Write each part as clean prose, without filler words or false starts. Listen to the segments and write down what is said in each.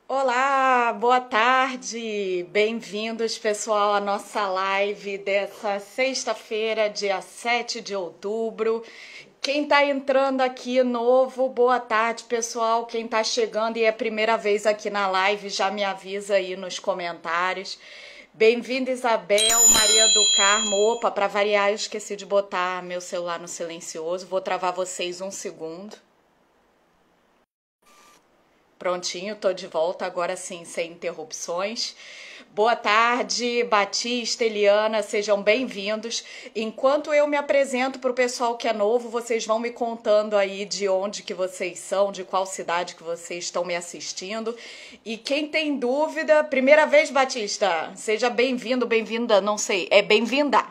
Olá, boa tarde! Bem-vindos, pessoal, à nossa live dessa sexta-feira, dia 7 de outubro. Quem está entrando aqui novo, boa tarde, pessoal. Quem está chegando e é a primeira vez aqui na live, já me avisa aí nos comentários. Bem-vinda, Isabel, Maria do Carmo. Opa, para variar, eu esqueci de botar meu celular no silencioso. Vou travar vocês um segundo. Prontinho, tô de volta, agora sim, sem interrupções. Boa tarde, Batista, Eliana, sejam bem-vindos. Enquanto eu me apresento para o pessoal que é novo, vocês vão me contando aí de onde que vocês são, de qual cidade que vocês estão me assistindo. E quem tem dúvida, primeira vez, Batista, seja bem-vindo, bem-vinda, não sei, é bem-vinda.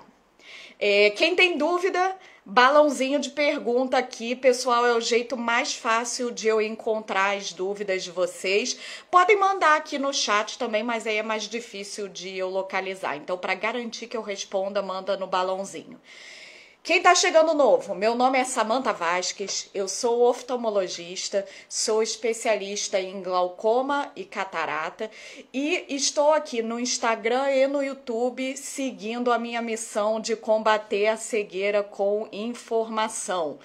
Quem tem dúvida, balãozinho de pergunta aqui, pessoal, é o jeito mais fácil de eu encontrar as dúvidas de vocês. Podem mandar aqui no chat também, mas aí é mais difícil de eu localizar. Então, para garantir que eu responda, manda no balãozinho. Quem está chegando novo, meu nome é Samantha Vasques, eu sou oftalmologista, sou especialista em glaucoma e catarata e estou aqui no Instagram e no YouTube seguindo a minha missão de combater a cegueira com informação.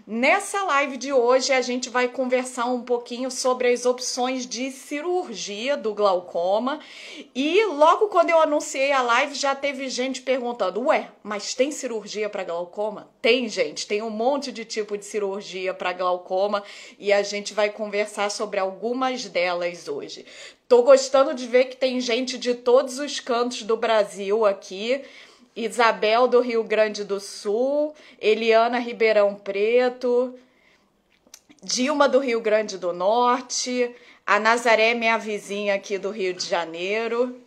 Nessa live de hoje a gente vai conversar um pouquinho sobre as opções de cirurgia do glaucoma e logo quando eu anunciei a live já teve gente perguntando, ué, mas tem cirurgia para glaucoma? Tem, gente, tem um monte de tipo de cirurgia para glaucoma e a gente vai conversar sobre algumas delas hoje. Tô gostando de ver que tem gente de todos os cantos do Brasil aqui. Isabel do Rio Grande do Sul, Eliana Ribeirão Preto, Dilma do Rio Grande do Norte, a Nazaré, minha vizinha aqui do Rio de Janeiro.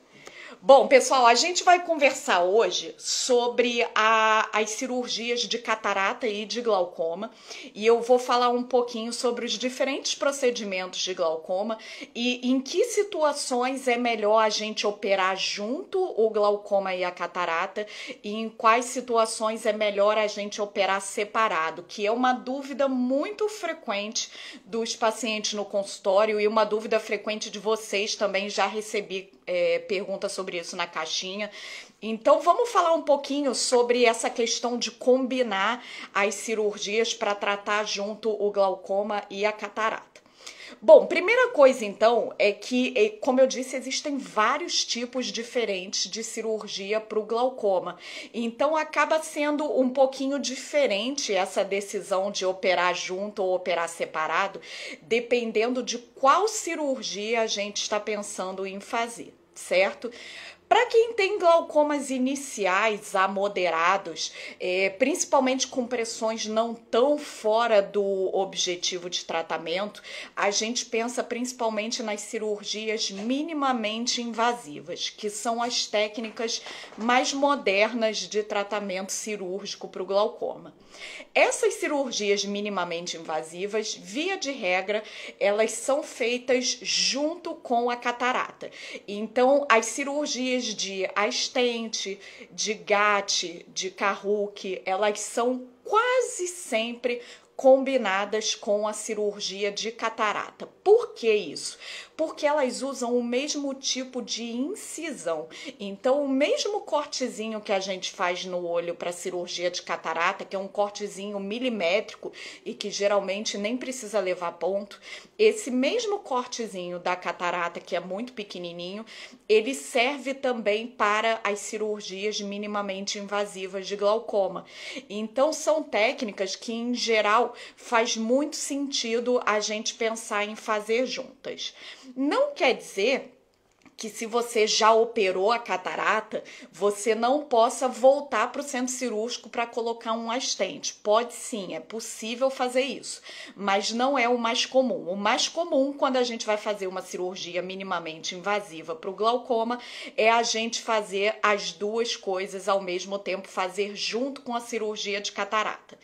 Bom, pessoal, a gente vai conversar hoje sobre as cirurgias de catarata e de glaucoma e eu vou falar um pouquinho sobre os diferentes procedimentos de glaucoma e em que situações é melhor a gente operar junto o glaucoma e a catarata e em quais situações é melhor a gente operar separado, que é uma dúvida muito frequente dos pacientes no consultório e uma dúvida frequente de vocês também, já recebi perguntas sobre isso na caixinha. Então vamos falar um pouquinho sobre essa questão de combinar as cirurgias para tratar junto o glaucoma e a catarata. Bom, primeira coisa então é que, como eu disse, existem vários tipos diferentes de cirurgia para o glaucoma. Então acaba sendo um pouquinho diferente essa decisão de operar junto ou operar separado, dependendo de qual cirurgia a gente está pensando em fazer, certo? Para quem tem glaucomas iniciais a moderados, principalmente com pressões não tão fora do objetivo de tratamento, a gente pensa principalmente nas cirurgias minimamente invasivas, que são as técnicas mais modernas de tratamento cirúrgico para o glaucoma. Essas cirurgias minimamente invasivas, via de regra, elas são feitas junto com a catarata. Então, as cirurgias de Stent, de GAT, de Karuke, elas são quase sempre combinadas com a cirurgia de catarata. Por que isso? Porque elas usam o mesmo tipo de incisão. Então, o mesmo cortezinho que a gente faz no olho para cirurgia de catarata, que é um cortezinho milimétrico e que geralmente nem precisa levar ponto, esse mesmo cortezinho da catarata, que é muito pequenininho, ele serve também para as cirurgias minimamente invasivas de glaucoma. Então, são técnicas que, em geral, faz muito sentido a gente pensar em fazer juntas. Não quer dizer que se você já operou a catarata, você não possa voltar para o centro cirúrgico para colocar um stent. Pode sim, é possível fazer isso, mas não é o mais comum. O mais comum, quando a gente vai fazer uma cirurgia minimamente invasiva para o glaucoma, é a gente fazer as duas coisas ao mesmo tempo, fazer junto com a cirurgia de catarata.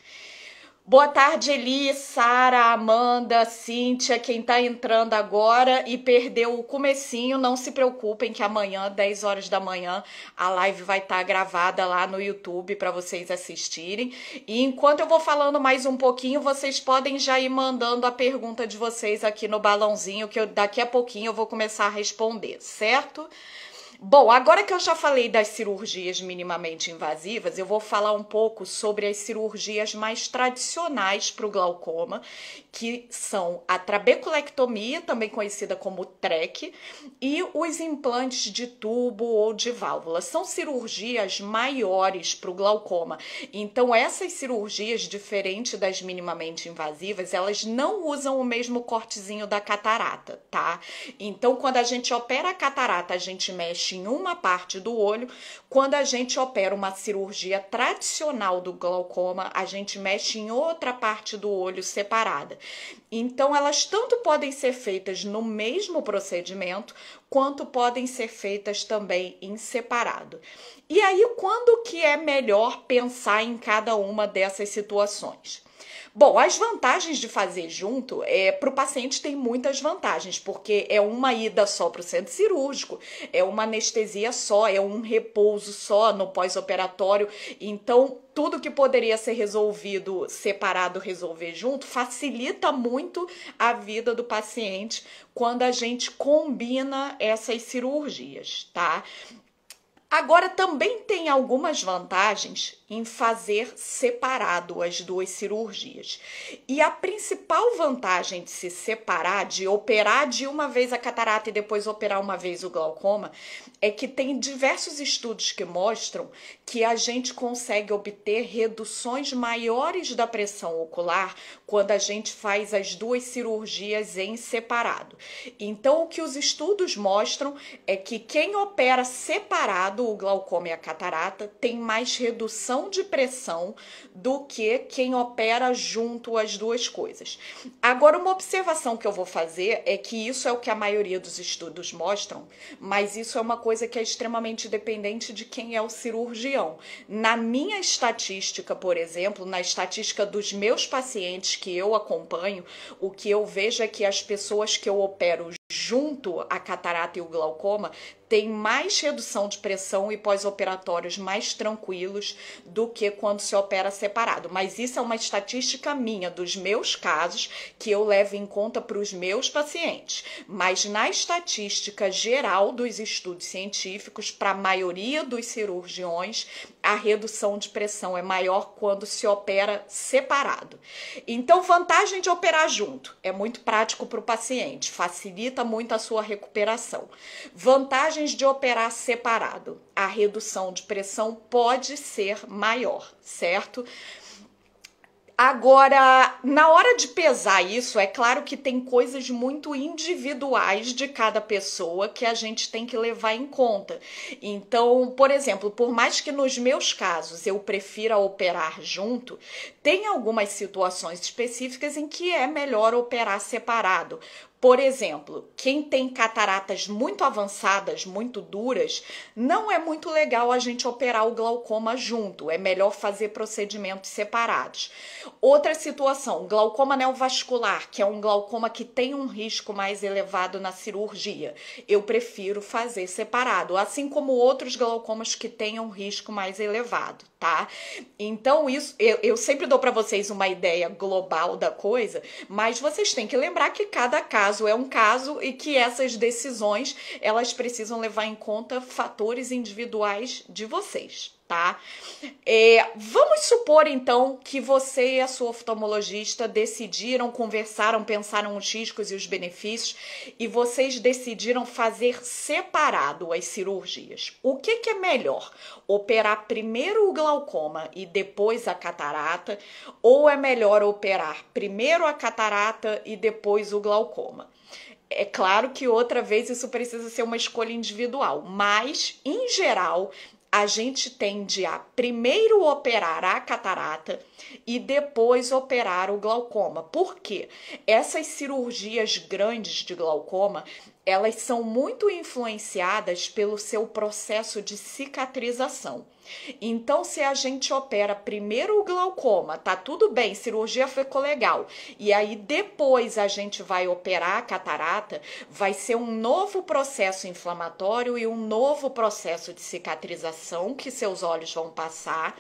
Boa tarde, Eli, Sara, Amanda, Cíntia, quem tá entrando agora e perdeu o comecinho, não se preocupem que amanhã, 10 horas da manhã, a live vai estar gravada lá no YouTube para vocês assistirem. E enquanto eu vou falando mais um pouquinho, vocês podem já ir mandando a pergunta de vocês aqui no balãozinho, que daqui a pouquinho eu vou começar a responder, certo? Bom, agora que eu já falei das cirurgias minimamente invasivas, eu vou falar um pouco sobre as cirurgias mais tradicionais para o glaucoma, que são a trabeculectomia, também conhecida como TREC, e os implantes de tubo ou de válvula. São cirurgias maiores para o glaucoma. Então, essas cirurgias, diferente das minimamente invasivas, elas não usam o mesmo cortezinho da catarata, tá? Então, quando a gente opera a catarata, a gente mexe em uma parte do olho. Quando a gente opera uma cirurgia tradicional do glaucoma, a gente mexe em outra parte do olho separada. Então, elas tanto podem ser feitas no mesmo procedimento, quanto podem ser feitas também em separado. E aí, quando que é melhor pensar em cada uma dessas situações? Bom, as vantagens de fazer junto, para o paciente tem muitas vantagens, porque é uma ida só para o centro cirúrgico, é uma anestesia só, é um repouso só no pós-operatório. Então, tudo que poderia ser resolvido separado, resolver junto, facilita muito a vida do paciente quando a gente combina essas cirurgias, tá? Agora, também tem algumas vantagens em fazer separado as duas cirurgias. E a principal vantagem de se separar, de operar de uma vez a catarata e depois operar uma vez o glaucoma, é que tem diversos estudos que mostram que a gente consegue obter reduções maiores da pressão ocular quando a gente faz as duas cirurgias em separado. Então, o que os estudos mostram é que quem opera separado o glaucoma e a catarata tem mais redução de pressão do que quem opera junto as duas coisas. Agora, uma observação que eu vou fazer é que isso é o que a maioria dos estudos mostram, mas isso é uma coisa que é extremamente dependente de quem é o cirurgião. Na minha estatística, por exemplo, na estatística dos meus pacientes que eu acompanho, o que eu vejo é que as pessoas que eu opero junto à catarata e o glaucoma tem mais redução de pressão e pós-operatórios mais tranquilos do que quando se opera separado. Mas isso é uma estatística minha, dos meus casos, que eu levo em conta para os meus pacientes. Mas na estatística geral dos estudos científicos, para a maioria dos cirurgiões, a redução de pressão é maior quando se opera separado. Então, vantagem de operar junto, é muito prático para o paciente, facilita muito a sua recuperação. Vantagens de operar separado, a redução de pressão pode ser maior, certo? Agora, na hora de pesar isso, é claro que tem coisas muito individuais de cada pessoa que a gente tem que levar em conta. Então, por exemplo, por mais que nos meus casos eu prefira operar junto, tem algumas situações específicas em que é melhor operar separado. Por exemplo, quem tem cataratas muito avançadas, muito duras, não é muito legal a gente operar o glaucoma junto, é melhor fazer procedimentos separados. Outra situação, glaucoma neovascular, que é um glaucoma que tem um risco mais elevado na cirurgia. Eu prefiro fazer separado, assim como outros glaucomas que tenham um risco mais elevado, tá? Então, isso eu sempre dou para vocês uma ideia global da coisa, mas vocês têm que lembrar que cada caso é um caso e que essas decisões, elas precisam levar em conta fatores individuais de vocês, tá? Vamos supor, então, que você e a sua oftalmologista decidiram, conversaram, pensaram os riscos e os benefícios e vocês decidiram fazer separado as cirurgias. O que é melhor? Operar primeiro o glaucoma e depois a catarata, ou é melhor operar primeiro a catarata e depois o glaucoma? É claro que outra vez isso precisa ser uma escolha individual, mas, em geral, a gente tende a primeiro operar a catarata e depois operar o glaucoma. Por quê? Essas cirurgias grandes de glaucoma, elas são muito influenciadas pelo seu processo de cicatrização. Então, se a gente opera primeiro o glaucoma, tá tudo bem, cirurgia ficou legal, e aí depois a gente vai operar a catarata, vai ser um novo processo inflamatório e um novo processo de cicatrização que seus olhos vão passar.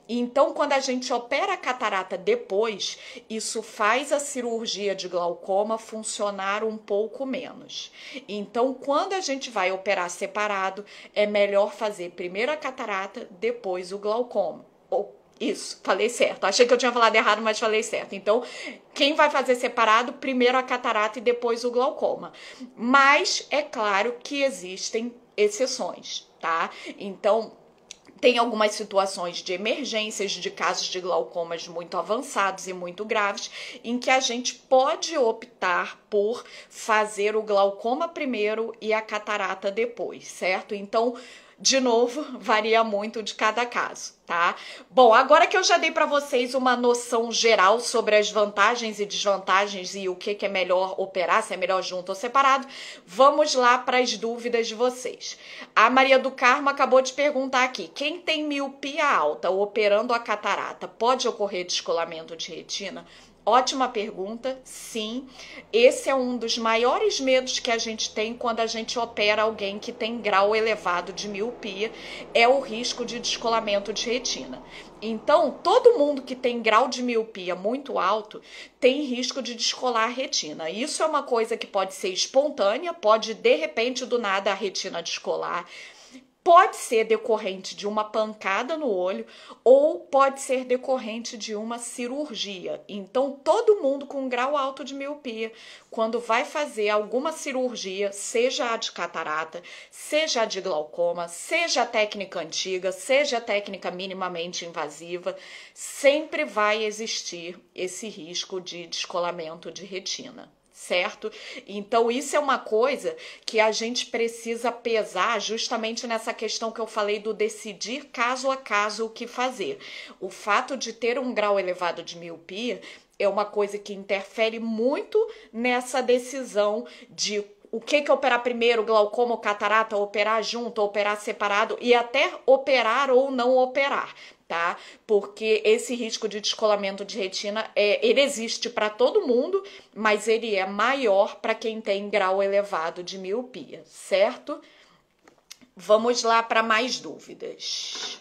Então, quando a gente opera a catarata depois, isso faz a cirurgia de glaucoma funcionar um pouco menos. Então, quando a gente vai operar separado, é melhor fazer primeiro a catarata, depois o glaucoma. Isso, falei certo. Achei que eu tinha falado errado, mas falei certo. Então, quem vai fazer separado, primeiro a catarata e depois o glaucoma. Mas é claro que existem exceções, tá? Então, tem algumas situações de emergências, de casos de glaucomas muito avançados e muito graves, em que a gente pode optar por fazer o glaucoma primeiro e a catarata depois, certo? Então, de novo, varia muito de cada caso, tá? Bom, agora que eu já dei para vocês uma noção geral sobre as vantagens e desvantagens e o que é melhor operar, se é melhor junto ou separado, vamos lá para as dúvidas de vocês. A Maria do Carmo acabou de perguntar aqui: quem tem miopia alta operando a catarata, pode ocorrer descolamento de retina? Ótima pergunta, sim. Esse é um dos maiores medos que a gente tem quando a gente opera alguém que tem grau elevado de miopia, é o risco de descolamento de retina. Então, todo mundo que tem grau de miopia muito alto tem risco de descolar a retina. Isso é uma coisa que pode ser espontânea, pode de repente do nada a retina descolar. Pode ser decorrente de uma pancada no olho ou pode ser decorrente de uma cirurgia. Então, todo mundo com grau alto de miopia, quando vai fazer alguma cirurgia, seja a de catarata, seja a de glaucoma, seja a técnica antiga, seja a técnica minimamente invasiva, sempre vai existir esse risco de descolamento de retina. Certo? Então, isso é uma coisa que a gente precisa pesar justamente nessa questão que eu falei do decidir caso a caso o que fazer. O fato de ter um grau elevado de miopia é uma coisa que interfere muito nessa decisão de o que operar primeiro, glaucoma ou catarata, operar junto, operar separado e até operar ou não operar. Tá? Porque esse risco de descolamento de retina, ele existe para todo mundo, mas ele é maior para quem tem grau elevado de miopia, certo? Vamos lá para mais dúvidas.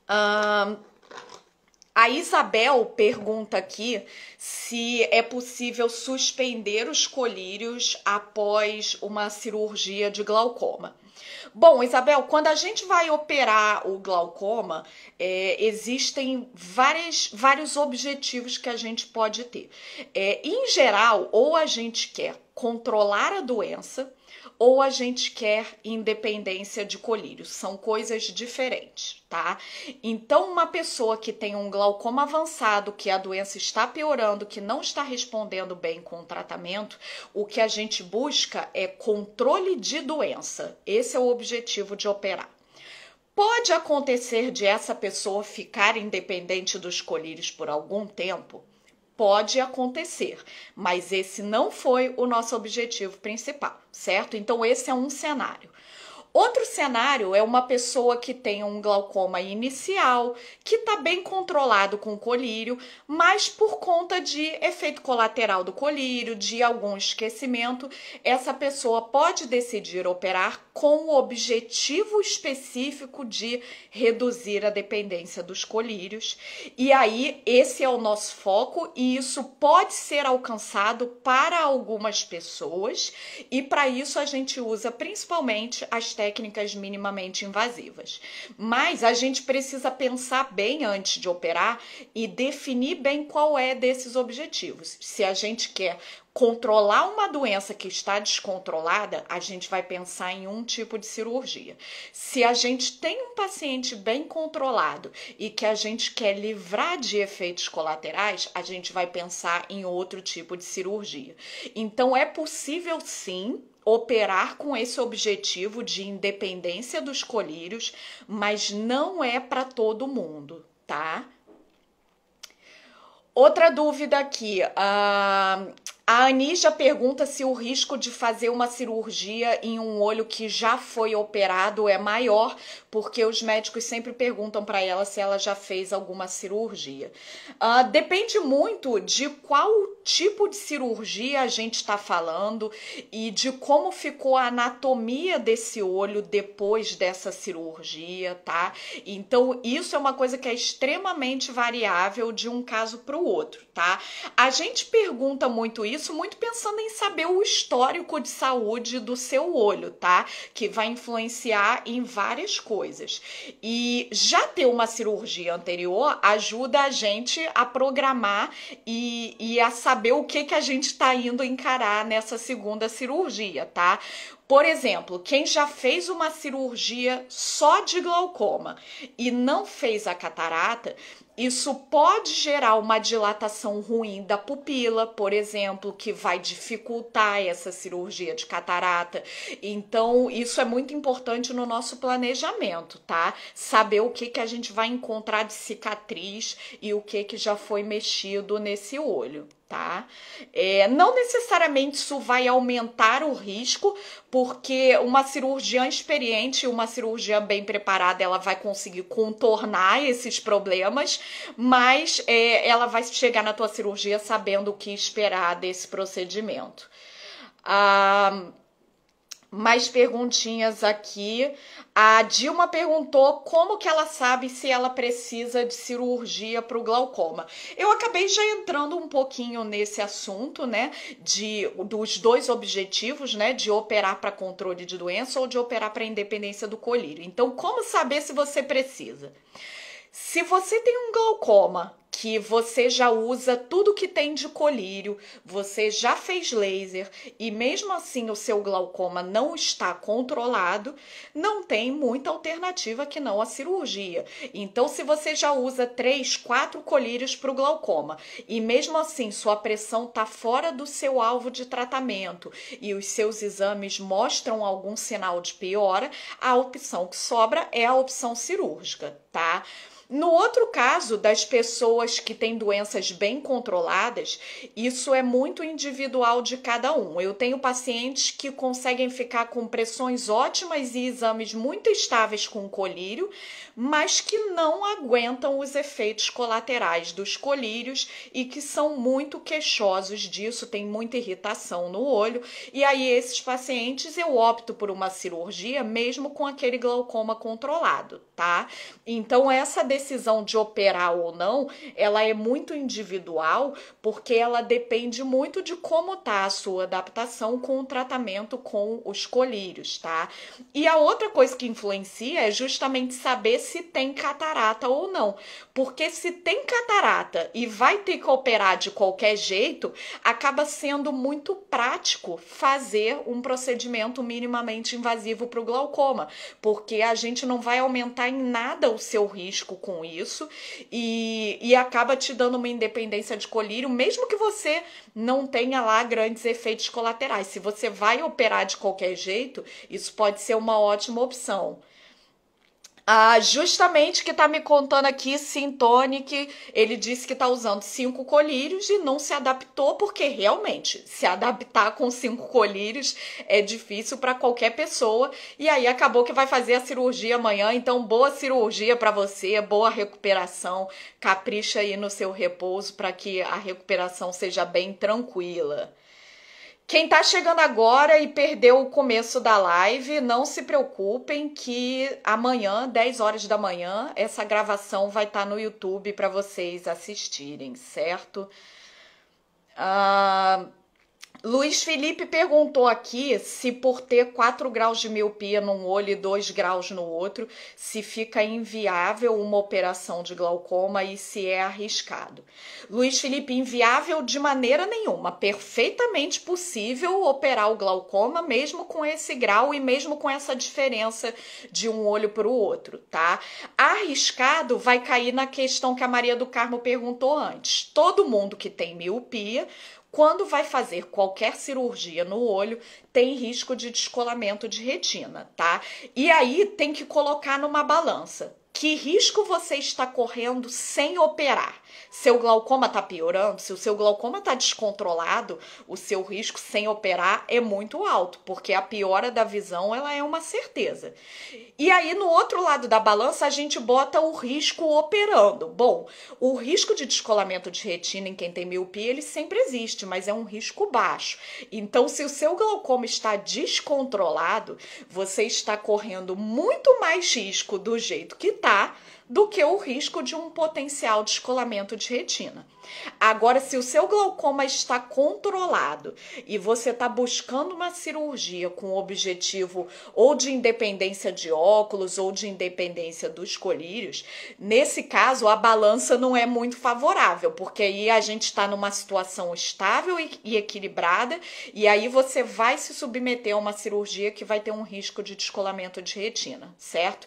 A Isabel pergunta aqui se é possível suspender os colírios após uma cirurgia de glaucoma. Bom, Isabel, quando a gente vai operar o glaucoma, existem vários objetivos que a gente pode ter. Em geral, ou a gente quer controlar a doença, ou a gente quer independência de colírios. São coisas diferentes, tá? Então, uma pessoa que tem um glaucoma avançado, que a doença está piorando, que não está respondendo bem com o tratamento, o que a gente busca é controle de doença. Esse é o objetivo de operar. Pode acontecer de essa pessoa ficar independente dos colírios por algum tempo? Pode acontecer, mas esse não foi o nosso objetivo principal, certo? Então, esse é um cenário. Outro cenário é uma pessoa que tem um glaucoma inicial, que está bem controlado com colírio, mas por conta de efeito colateral do colírio, de algum esquecimento, essa pessoa pode decidir operar com o objetivo específico de reduzir a dependência dos colírios. E aí, esse é o nosso foco e isso pode ser alcançado para algumas pessoas e para isso a gente usa principalmente as técnicas minimamente invasivas. Mas a gente precisa pensar bem antes de operar e definir bem qual é desses objetivos. Se a gente quer controlar uma doença que está descontrolada, a gente vai pensar em um tipo de cirurgia. Se a gente tem um paciente bem controlado e que a gente quer livrar de efeitos colaterais, a gente vai pensar em outro tipo de cirurgia. Então, é possível sim operar com esse objetivo de independência dos colírios, mas não é para todo mundo, tá? Outra dúvida aqui, a A Anísia pergunta se o risco de fazer uma cirurgia em um olho que já foi operado é maior, porque os médicos sempre perguntam para ela se ela já fez alguma cirurgia. Depende muito de qual tipo de cirurgia a gente está falando e de como ficou a anatomia desse olho depois dessa cirurgia, tá? Então, isso é uma coisa que é extremamente variável de um caso para o outro, tá? A gente pergunta muito isso, muito pensando em saber o histórico de saúde do seu olho, tá? Que vai influenciar em várias coisas. E já ter uma cirurgia anterior ajuda a gente a programar e a saber o que a gente está indo encarar nessa segunda cirurgia, tá? Por exemplo, quem já fez uma cirurgia só de glaucoma e não fez a catarata, isso pode gerar uma dilatação ruim da pupila, por exemplo, que vai dificultar essa cirurgia de catarata. Então, isso é muito importante no nosso planejamento, tá? Saber o que a gente vai encontrar de cicatriz e o que já foi mexido nesse olho, tá? Não necessariamente isso vai aumentar o risco, porque uma cirurgiã experiente, uma cirurgiã bem preparada, ela vai conseguir contornar esses problemas, mas ela vai chegar na tua cirurgia sabendo o que esperar desse procedimento. Mais perguntinhas aqui. A Dilma perguntou como que ela sabe se ela precisa de cirurgia para o glaucoma. Eu acabei já entrando um pouquinho nesse assunto, né, dos dois objetivos, né, de operar para controle de doença ou de operar para independência do colírio. Então, como saber se você precisa? Se você tem um glaucoma que você já usa tudo que tem de colírio, você já fez laser e mesmo assim o seu glaucoma não está controlado, não tem muita alternativa que não a cirurgia. Então, se você já usa 3, 4 colírios para o glaucoma e mesmo assim sua pressão está fora do seu alvo de tratamento e os seus exames mostram algum sinal de piora, a opção que sobra é a opção cirúrgica, tá? No outro caso, das pessoas que têm doenças bem controladas, isso é muito individual de cada um. Eu tenho pacientes que conseguem ficar com pressões ótimas e exames muito estáveis com colírio, mas que não aguentam os efeitos colaterais dos colírios e que são muito queixosos disso, tem muita irritação no olho. E aí, esses pacientes, eu opto por uma cirurgia mesmo com aquele glaucoma controlado, tá? Então, essa decisão de operar ou não, ela é muito individual, porque ela depende muito de como tá a sua adaptação com o tratamento com os colírios, tá? E a outra coisa que influencia é justamente saber se tem catarata ou não, porque se tem catarata e vai ter que operar de qualquer jeito, acaba sendo muito prático fazer um procedimento minimamente invasivo para o glaucoma, porque a gente não vai aumentar em nada o seu risco com isso e acaba te dando uma independência de colírio, mesmo que você não tenha lá grandes efeitos colaterais. Se você vai operar de qualquer jeito, isso pode ser uma ótima opção. Justamente que tá me contando aqui, Sintonic, ele disse que tá usando 5 colírios e não se adaptou, porque realmente se adaptar com 5 colírios é difícil para qualquer pessoa, e aí acabou que vai fazer a cirurgia amanhã. Então, boa cirurgia para você, boa recuperação, capricha aí no seu repouso para que a recuperação seja bem tranquila. Quem tá chegando agora e perdeu o começo da live, não se preocupem que amanhã, 10 horas da manhã, essa gravação vai estar no YouTube para vocês assistirem, certo? Luiz Felipe perguntou aqui se por ter 4 graus de miopia num olho e 2 graus no outro, se fica inviável uma operação de glaucoma e se é arriscado. Luiz Felipe, inviável de maneira nenhuma, perfeitamente possível operar o glaucoma mesmo com esse grau e mesmo com essa diferença de um olho para o outro, tá? Arriscado vai cair na questão que a Maria do Carmo perguntou antes. Todo mundo que tem miopia, quando vai fazer qualquer cirurgia no olho, tem risco de descolamento de retina, tá? E aí tem que colocar numa balança. que risco você está correndo sem operar? Seu glaucoma está piorando? Se o seu glaucoma está descontrolado, o seu risco sem operar é muito alto, porque a piora da visão ela é uma certeza. E aí, no outro lado da balança, a gente bota o risco operando. Bom, o risco de descolamento de retina em quem tem miopia, ele sempre existe, mas é um risco baixo. Então, se o seu glaucoma está descontrolado, você está correndo muito mais risco do jeito que está do que o risco de um potencial descolamento de retina. Agora, se o seu glaucoma está controlado e você está buscando uma cirurgia com o objetivo ou de independência de óculos ou de independência dos colírios, nesse caso a balança não é muito favorável, porque aí a gente está numa situação estável e equilibrada, e aí você vai se submeter a uma cirurgia que vai ter um risco de descolamento de retina, certo?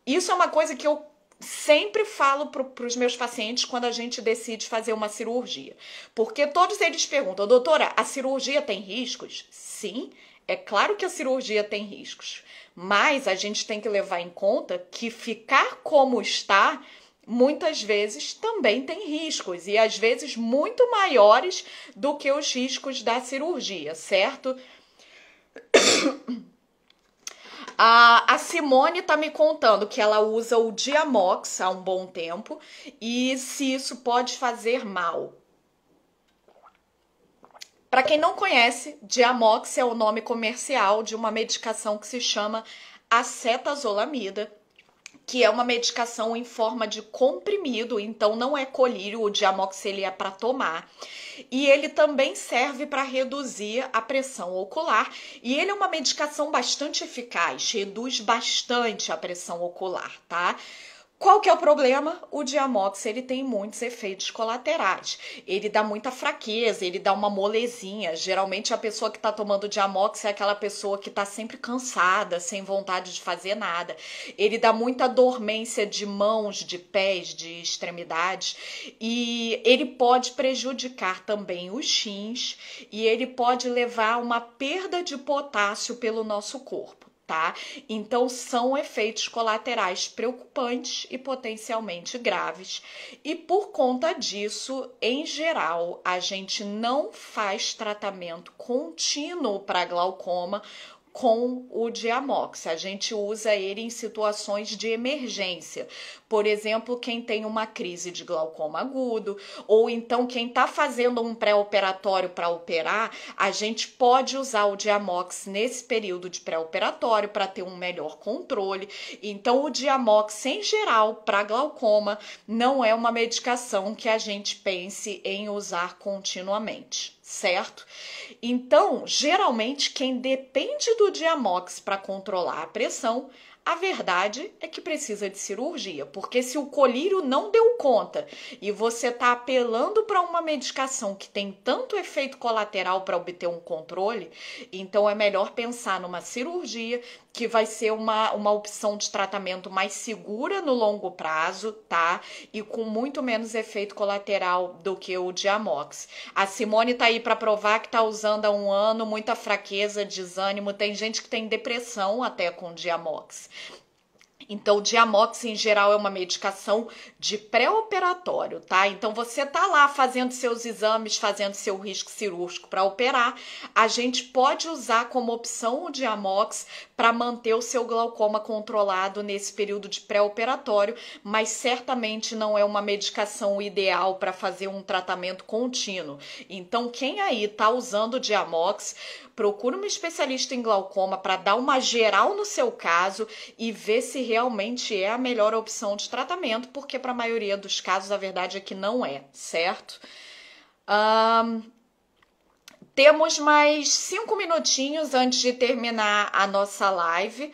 Isso é uma coisa que eu sempre falo para os meus pacientes quando a gente decide fazer uma cirurgia. Porque todos eles perguntam, doutora, a cirurgia tem riscos? Sim, é claro que a cirurgia tem riscos. Mas a gente tem que levar em conta que ficar como está, muitas vezes também tem riscos. E às vezes muito maiores do que os riscos da cirurgia, certo? A Simone tá me contando que ela usa o Diamox há um bom tempo e se isso pode fazer mal. Para quem não conhece, Diamox é o nome comercial de uma medicação que se chama acetazolamida, que é uma medicação em forma de comprimido, então não é colírio, o Diamox ele é para tomar. E ele também serve para reduzir a pressão ocular, e ele é uma medicação bastante eficaz, reduz bastante a pressão ocular, tá? Qual que é o problema? O Diamox, ele tem muitos efeitos colaterais. Ele dá muita fraqueza, ele dá uma molezinha. Geralmente a pessoa que está tomando Diamox é aquela pessoa que está sempre cansada, sem vontade de fazer nada. Ele dá muita dormência de mãos, de pés, de extremidades. E ele pode prejudicar também os rins e ele pode levar a uma perda de potássio pelo nosso corpo. Tá? Então são efeitos colaterais preocupantes e potencialmente graves. E por conta disso, em geral, a gente não faz tratamento contínuo para glaucoma com o Diamox. A gente usa ele em situações de emergência. Por exemplo, quem tem uma crise de glaucoma agudo, ou então quem está fazendo um pré-operatório para operar, a gente pode usar o Diamox nesse período de pré-operatório para ter um melhor controle. Então, o Diamox, em geral, para glaucoma, não é uma medicação que a gente pense em usar continuamente, certo? Então, geralmente, quem depende do Diamox para controlar a pressão, a verdade é que precisa de cirurgia, porque se o colírio não deu conta e você está apelando para uma medicação que tem tanto efeito colateral para obter um controle, então é melhor pensar numa cirurgia que vai ser uma opção de tratamento mais segura no longo prazo, tá? E com muito menos efeito colateral do que o Diamox. A Simone tá aí para provar que tá usando há um ano, muita fraqueza, desânimo, tem gente que tem depressão até com Diamox. Então, o Diamox, em geral, é uma medicação de pré-operatório, tá? Então, você tá lá fazendo seus exames, fazendo seu risco cirúrgico para operar, a gente pode usar como opção o Diamox para manter o seu glaucoma controlado nesse período de pré-operatório, mas certamente não é uma medicação ideal para fazer um tratamento contínuo. Então, quem aí tá usando o Diamox, procura uma especialista em glaucoma para dar uma geral no seu caso e ver se realmente é a melhor opção de tratamento, porque para a maioria dos casos a verdade é que não é, certo? Temos mais 5 minutinhos antes de terminar a nossa live.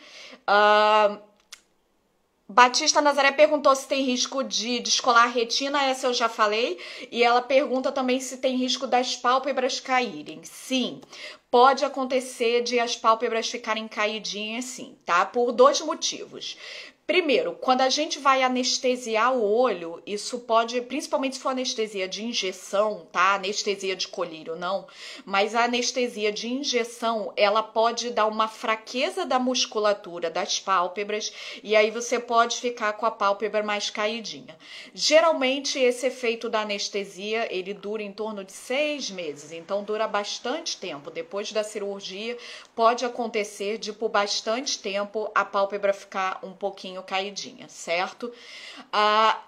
Batista Nazaré perguntou se tem risco de descolar a retina, essa eu já falei, e ela pergunta também se tem risco das pálpebras caírem. Sim, pode acontecer de as pálpebras ficarem caidinhas sim, tá? Por 2 motivos. Primeiro, quando a gente vai anestesiar o olho, isso pode, principalmente se for anestesia de injeção, tá? Anestesia de colírio, não. Mas a anestesia de injeção, ela pode dar uma fraqueza da musculatura das pálpebras e aí você pode ficar com a pálpebra mais caidinha. Geralmente, esse efeito da anestesia, ele dura em torno de 6 meses, então dura bastante tempo. Depois da cirurgia, pode acontecer de por bastante tempo a pálpebra ficar um pouquinho caidinha, certo?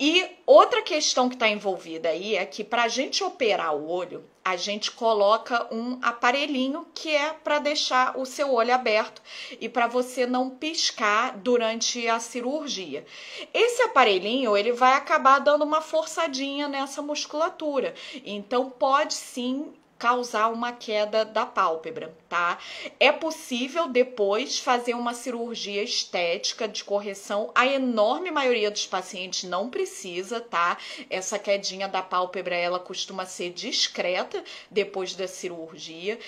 E outra questão que está envolvida aí é que para a gente operar o olho, a gente coloca um aparelhinho que é para deixar o seu olho aberto e para você não piscar durante a cirurgia. Esse aparelhinho, ele vai acabar dando uma forçadinha nessa musculatura, então pode sim causar uma queda da pálpebra, tá? É possível depois fazer uma cirurgia estética de correção. A enorme maioria dos pacientes não precisa, tá? Essa quedinha da pálpebra, ela costuma ser discreta depois da cirurgia.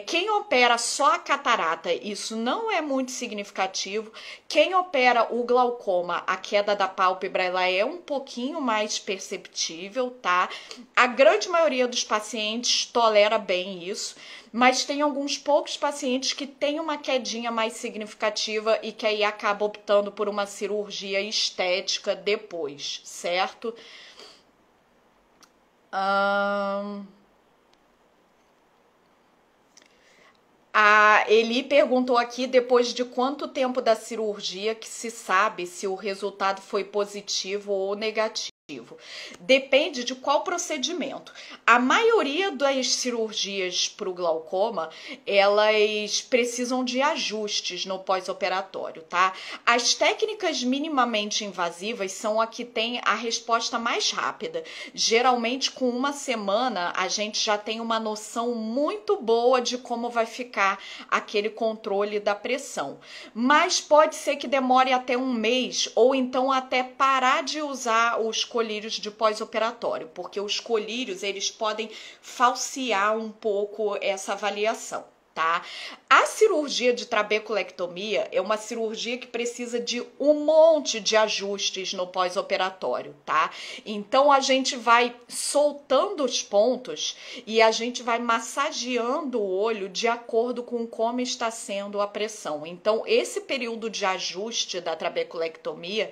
Quem opera só a catarata, isso não é muito significativo. Quem opera o glaucoma, a queda da pálpebra, ela é um pouquinho mais perceptível, tá? A grande maioria dos pacientes tolera bem isso, mas tem alguns poucos pacientes que têm uma quedinha mais significativa e que aí acabam optando por uma cirurgia estética depois, certo? A Eli perguntou aqui, depois de quanto tempo da cirurgia que se sabe se o resultado foi positivo ou negativo? Depende de qual procedimento. A maioria das cirurgias para o glaucoma, elas precisam de ajustes no pós-operatório, tá? As técnicas minimamente invasivas são a que tem a resposta mais rápida. Geralmente, com uma semana, a gente já tem uma noção muito boa de como vai ficar aquele controle da pressão. Mas pode ser que demore até um mês ou então até parar de usar os colírios de pós-operatório, porque os colírios, eles podem falsear um pouco essa avaliação, tá? A cirurgia de trabeculectomia é uma cirurgia que precisa de um monte de ajustes no pós-operatório, tá? Então a gente vai soltando os pontos e a gente vai massageando o olho de acordo com como está sendo a pressão. Então esse período de ajuste da trabeculectomia,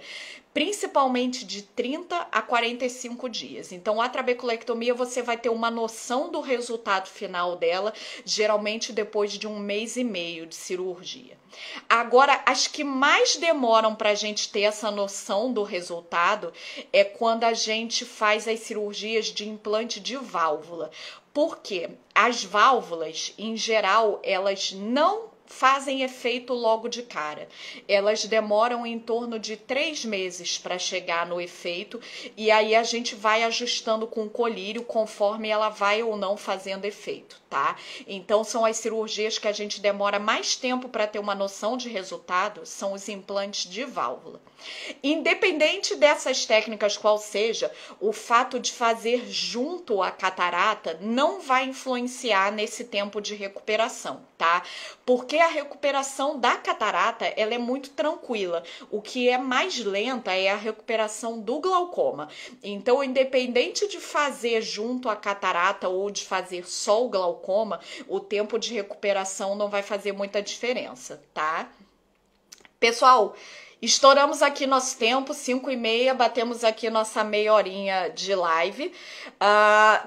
principalmente de 30 a 45 dias. Então, a trabeculectomia você vai ter uma noção do resultado final dela, geralmente depois de 1 mês e meio de cirurgia. Agora, as que mais demoram para a gente ter essa noção do resultado é quando a gente faz as cirurgias de implante de válvula. Porque as válvulas, em geral, elas não fazem efeito logo de cara. Elas demoram em torno de 3 meses para chegar no efeito e aí a gente vai ajustando com o colírio conforme ela vai ou não fazendo efeito, tá? Então são as cirurgias que a gente demora mais tempo para ter uma noção de resultado, são os implantes de válvula. Independente dessas técnicas qual seja, o fato de fazer junto a catarata não vai influenciar nesse tempo de recuperação, tá? Porque a recuperação da catarata, ela é muito tranquila. O que é mais lenta é a recuperação do glaucoma. Então, independente de fazer junto a catarata ou de fazer só o glaucoma, o tempo de recuperação não vai fazer muita diferença, tá? Pessoal, estouramos aqui nosso tempo, 5h30, batemos aqui nossa meia horinha de live.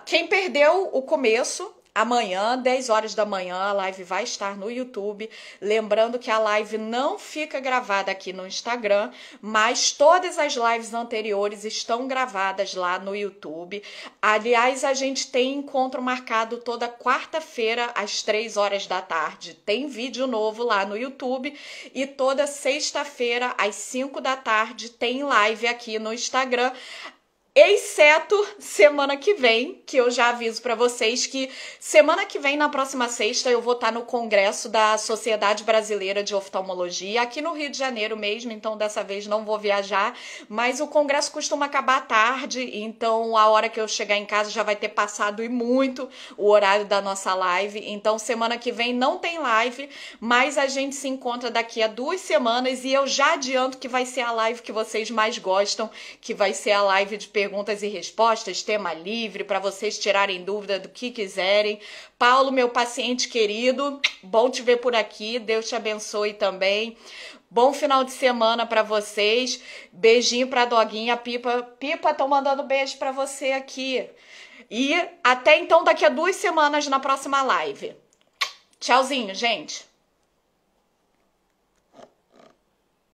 Quem perdeu o começo, amanhã, 10 horas da manhã, a live vai estar no YouTube. Lembrando que a live não fica gravada aqui no Instagram, mas todas as lives anteriores estão gravadas lá no YouTube. Aliás, a gente tem encontro marcado toda quarta-feira, às 3 horas da tarde. Tem vídeo novo lá no YouTube. E toda sexta-feira, às 5 da tarde, tem live aqui no Instagram. exceto semana que vem, que eu já aviso para vocês que semana que vem, na próxima sexta, eu vou estar no congresso da Sociedade Brasileira de Oftalmologia, aqui no Rio de Janeiro mesmo, então dessa vez não vou viajar, mas o congresso costuma acabar à tarde, então a hora que eu chegar em casa já vai ter passado e muito o horário da nossa live, então semana que vem não tem live, mas a gente se encontra daqui a 2 semanas e eu já adianto que vai ser a live que vocês mais gostam, que vai ser a live de perguntas e respostas, tema livre, para vocês tirarem dúvida do que quiserem. Paulo, meu paciente querido, bom te ver por aqui, Deus te abençoe também. Bom final de semana para vocês. Beijinho pra doguinha, Pipa. Pipa, tô mandando beijo para você aqui. E até então, daqui a 2 semanas na próxima live. Tchauzinho, gente.